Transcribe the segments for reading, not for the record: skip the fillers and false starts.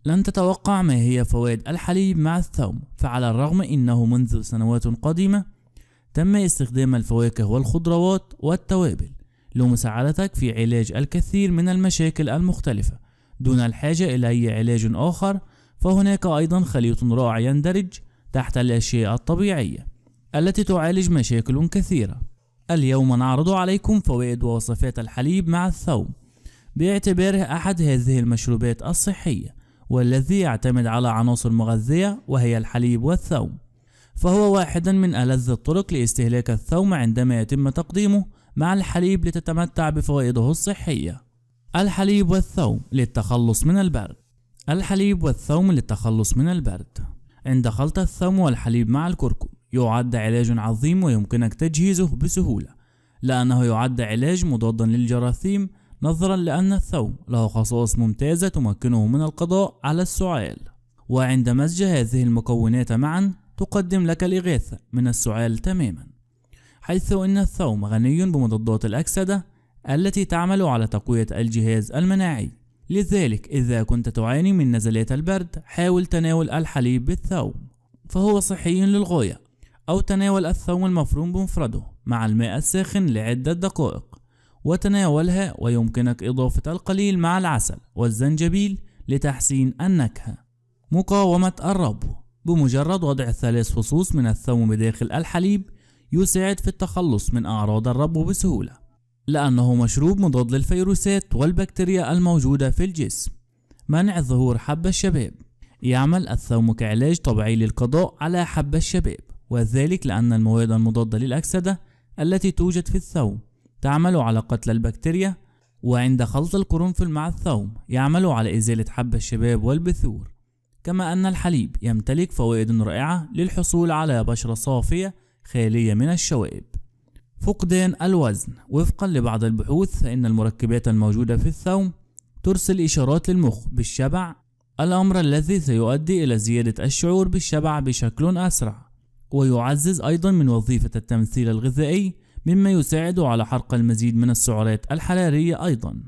لن تتوقع ما هي فوائد الحليب مع الثوم، فعلى الرغم انه منذ سنوات قديمة تم استخدام الفواكه والخضروات والتوابل لمساعدتك في علاج الكثير من المشاكل المختلفة دون الحاجة إلى أي علاج آخر، فهناك أيضا خليط رائع يندرج تحت الأشياء الطبيعية التي تعالج مشاكل كثيرة. اليوم نعرض عليكم فوائد ووصفات الحليب مع الثوم باعتباره أحد هذه المشروبات الصحية والذي يعتمد على عناصر مغذية وهي الحليب والثوم، فهو واحدا من ألذ الطرق لاستهلاك الثوم عندما يتم تقديمه مع الحليب لتتمتع بفوائده الصحية. الحليب والثوم للتخلص من البرد. الحليب والثوم للتخلص من البرد. عند خلط الثوم والحليب مع الكركم يعد علاج عظيم ويمكنك تجهيزه بسهولة، لأنه يعد علاج مضادا للجراثيم نظرا لأن الثوم له خصائص ممتازة تمكنه من القضاء على السعال، وعند مزج هذه المكونات معا تقدم لك الإغاثة من السعال تماما، حيث إن الثوم غني بمضادات الأكسدة التي تعمل على تقوية الجهاز المناعي. لذلك إذا كنت تعاني من نزلات البرد حاول تناول الحليب بالثوم، فهو صحي للغاية، أو تناول الثوم المفروم بمفرده مع الماء الساخن لعدة دقائق وتناولها، ويمكنك إضافة القليل مع العسل والزنجبيل لتحسين النكهة. مقاومة الربو. بمجرد وضع 3 فصوص من الثوم بداخل الحليب يساعد في التخلص من أعراض الربو بسهولة، لأنه مشروب مضاد للفيروسات والبكتيريا الموجودة في الجسم. منع ظهور حب الشباب. يعمل الثوم كعلاج طبيعي للقضاء على حب الشباب، وذلك لأن المواد المضادة للأكسدة التي توجد في الثوم تعمل على قتل البكتيريا، وعند خلط القرنفل مع الثوم يعمل على إزالة حب الشباب والبثور. كما أن الحليب يمتلك فوائد رائعة للحصول على بشرة صافية خالية من الشوائب. فقدان الوزن. وفقا لبعض البحوث فإن المركبات الموجودة في الثوم ترسل إشارات للمخ بالشبع، الأمر الذي سيؤدي إلى زيادة الشعور بالشبع بشكل أسرع، ويعزز أيضا من وظيفة التمثيل الغذائي مما يساعد على حرق المزيد من السعرات الحرارية أيضا.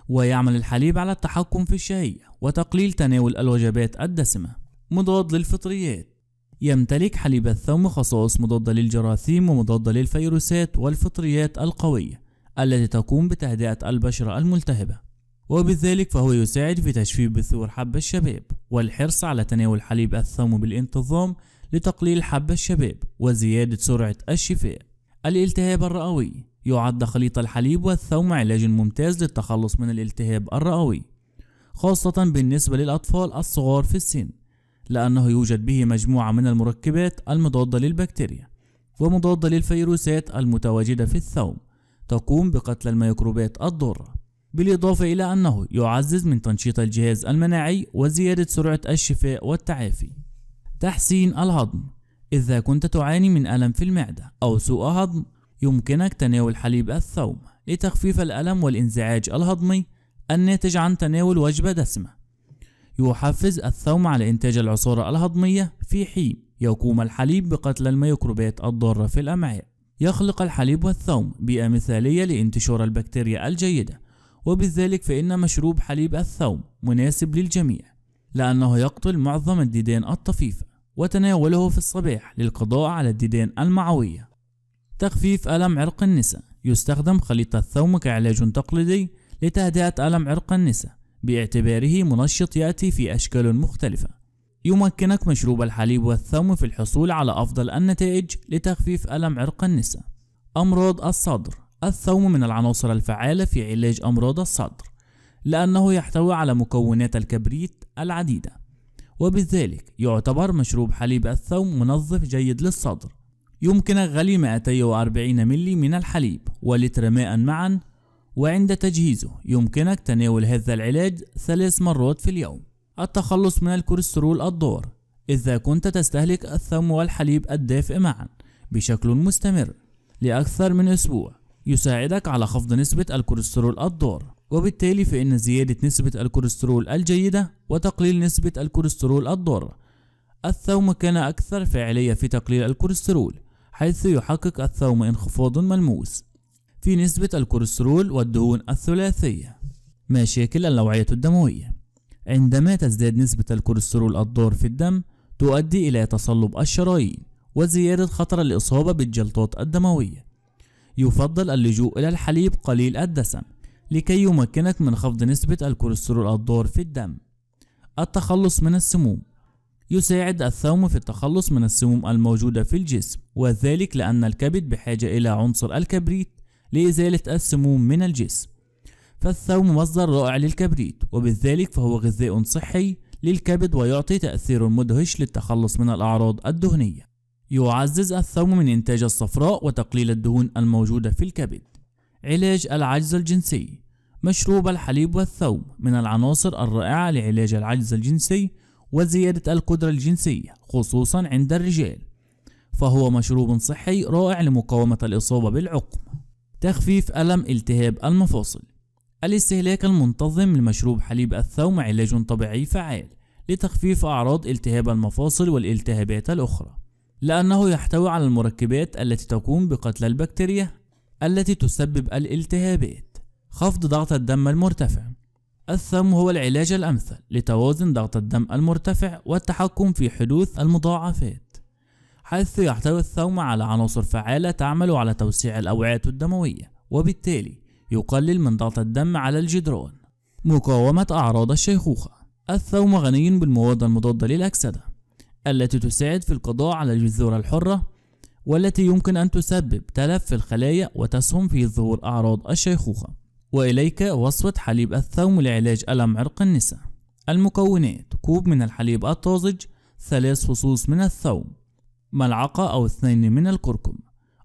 ويعمل الحليب على التحكم في الشهية وتقليل تناول الوجبات الدسمة. مضاد للفطريات. يمتلك حليب الثوم خصائص مضادة للجراثيم ومضادة للفيروسات والفطريات القوية التي تقوم بتهدئة البشرة الملتهبة، وبذلك فهو يساعد في تجفيف بثور حب الشباب. والحرص على تناول حليب الثوم بالانتظام لتقليل حب الشباب وزيادة سرعة الشفاء. الالتهاب الرئوي. يعد خليط الحليب والثوم علاج ممتاز للتخلص من الالتهاب الرئوي، خاصة بالنسبة للأطفال الصغار في السن، لأنه يوجد به مجموعة من المركبات المضادة للبكتيريا ومضادة للفيروسات المتواجدة في الثوم تقوم بقتل الميكروبات الضارة، بالإضافة إلى أنه يعزز من تنشيط الجهاز المناعي وزيادة سرعة الشفاء والتعافي. تحسين الهضم. إذا كنت تعاني من ألم في المعدة أو سوء هضم يمكنك تناول حليب الثوم لتخفيف الألم والانزعاج الهضمي الناتج عن تناول وجبة دسمة. يحفز الثوم على إنتاج العصارة الهضمية في حين يقوم الحليب بقتل الميكروبات الضارة في الأمعاء. يخلق الحليب والثوم بيئة مثالية لانتشار البكتيريا الجيدة، وبذلك فإن مشروب حليب الثوم مناسب للجميع لأنه يقتل معظم الديدان الطفيفة، وتناوله في الصباح للقضاء على الديدان المعوية. تخفيف ألم عرق النساء. يستخدم خليط الثوم كعلاج تقليدي لتهدئة ألم عرق النساء باعتباره منشط يأتي في أشكال مختلفة. يمكنك مشروب الحليب والثوم في الحصول على أفضل النتائج لتخفيف ألم عرق النساء. أمراض الصدر. الثوم من العناصر الفعالة في علاج أمراض الصدر لأنه يحتوي على مكونات الكبريت العديدة، وبذلك يعتبر مشروب حليب الثوم منظف جيد للصدر. يمكنك غلي 240 ملي من الحليب ولتر ماء معا، وعند تجهيزه يمكنك تناول هذا العلاج 3 مرات في اليوم. التخلص من الكوليسترول الضار. إذا كنت تستهلك الثوم والحليب الدافئ معا بشكل مستمر لأكثر من أسبوع يساعدك على خفض نسبة الكوليسترول الضار، وبالتالي فإن زيادة نسبة الكوليسترول الجيدة وتقليل نسبة الكوليسترول الضارة. الثوم كان أكثر فاعلية في تقليل الكوليسترول، حيث يحقق الثوم انخفاض ملموس في نسبة الكوليسترول والدهون الثلاثية. مشاكل الأوعية الدموية. عندما تزداد نسبة الكوليسترول الضار في الدم تؤدي إلى تصلب الشرايين وزيادة خطر الإصابة بالجلطات الدموية. يفضل اللجوء إلى الحليب قليل الدسم لكي يمكنك من خفض نسبة الكوليسترول الضار في الدم. التخلص من السموم. يساعد الثوم في التخلص من السموم الموجودة في الجسم، وذلك لأن الكبد بحاجة إلى عنصر الكبريت لإزالة السموم من الجسم. فالثوم مصدر رائع للكبريت، وبذلك فهو غذاء صحي للكبد ويعطي تأثير مدهش للتخلص من الأعراض الدهنية. يعزز الثوم من إنتاج الصفراء وتقليل الدهون الموجودة في الكبد. علاج العجز الجنسي. مشروب الحليب والثوم من العناصر الرائعة لعلاج العجز الجنسي وزيادة القدرة الجنسية خصوصا عند الرجال، فهو مشروب صحي رائع لمقاومة الإصابة بالعقم. تخفيف ألم التهاب المفاصل. الاستهلاك المنتظم لمشروب حليب الثوم علاج طبيعي فعال لتخفيف أعراض التهاب المفاصل والالتهابات الأخرى، لأنه يحتوي على المركبات التي تقوم بقتل البكتيريا التي تسبب الالتهابات. خفض ضغط الدم المرتفع. الثوم هو العلاج الأمثل لتوازن ضغط الدم المرتفع والتحكم في حدوث المضاعفات، حيث يحتوي الثوم على عناصر فعالة تعمل على توسيع الأوعية الدموية وبالتالي يقلل من ضغط الدم على الجدران. مقاومة أعراض الشيخوخة. الثوم غني بالمواد المضادة للأكسدة التي تساعد في القضاء على الجذور الحرة والتي يمكن أن تسبب تلف في الخلايا وتسهم في ظهور أعراض الشيخوخة. وإليك وصفة حليب الثوم لعلاج ألم عرق النساء. المكونات: كوب من الحليب الطازج، 3 فصوص من الثوم، ملعقة أو 2 من الكركم،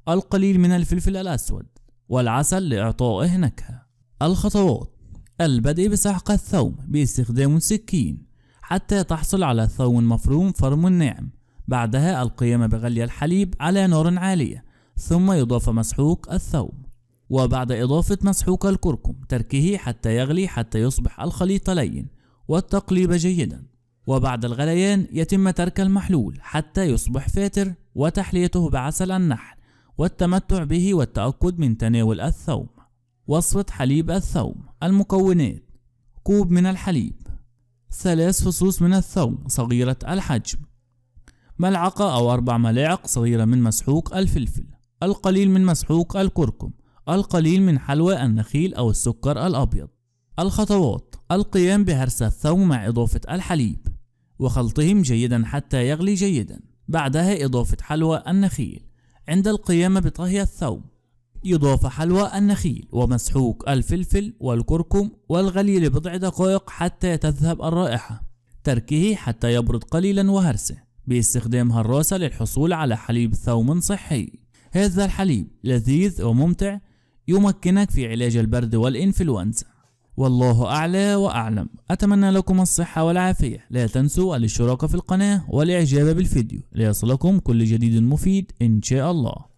القليل من الفلفل الأسود، والعسل لإعطائه نكهة. الخطوات: البدء بسحق الثوم باستخدام سكين حتى تحصل على ثوم مفروم فرم ناعم. بعدها القيام بغلي الحليب على نار عالية، ثم إضافة مسحوق الثوم، وبعد إضافة مسحوق الكركم تركه حتى يغلي حتى يصبح الخليط لين، والتقليب جيدا. وبعد الغليان يتم ترك المحلول حتى يصبح فاتر وتحليته بعسل النحل والتمتع به والتأكد من تناول الثوم. وصفة حليب الثوم. المكونات: كوب من الحليب، 3 فصوص من الثوم صغيرة الحجم، ملعقة أو 4 ملاعق صغيرة من مسحوق الفلفل، القليل من مسحوق الكركم، القليل من حلوى النخيل أو السكر الأبيض. الخطوات: القيام بهرس الثوم مع إضافة الحليب وخلطهم جيدا حتى يغلي جيدا. بعدها إضافة حلوى النخيل. عند القيام بطهي الثوم يضاف حلوى النخيل ومسحوق الفلفل والكركم والغلي لبضع دقائق حتى تذهب الرائحة. تركه حتى يبرد قليلا وهرسه باستخدام هراسة للحصول على حليب ثوم صحي. هذا الحليب لذيذ وممتع يمكنك في علاج البرد والإنفلونزا. والله أعلى وأعلم. أتمنى لكم الصحة والعافية. لا تنسوا الاشتراك في القناة والإعجاب بالفيديو ليصلكم كل جديد مفيد إن شاء الله.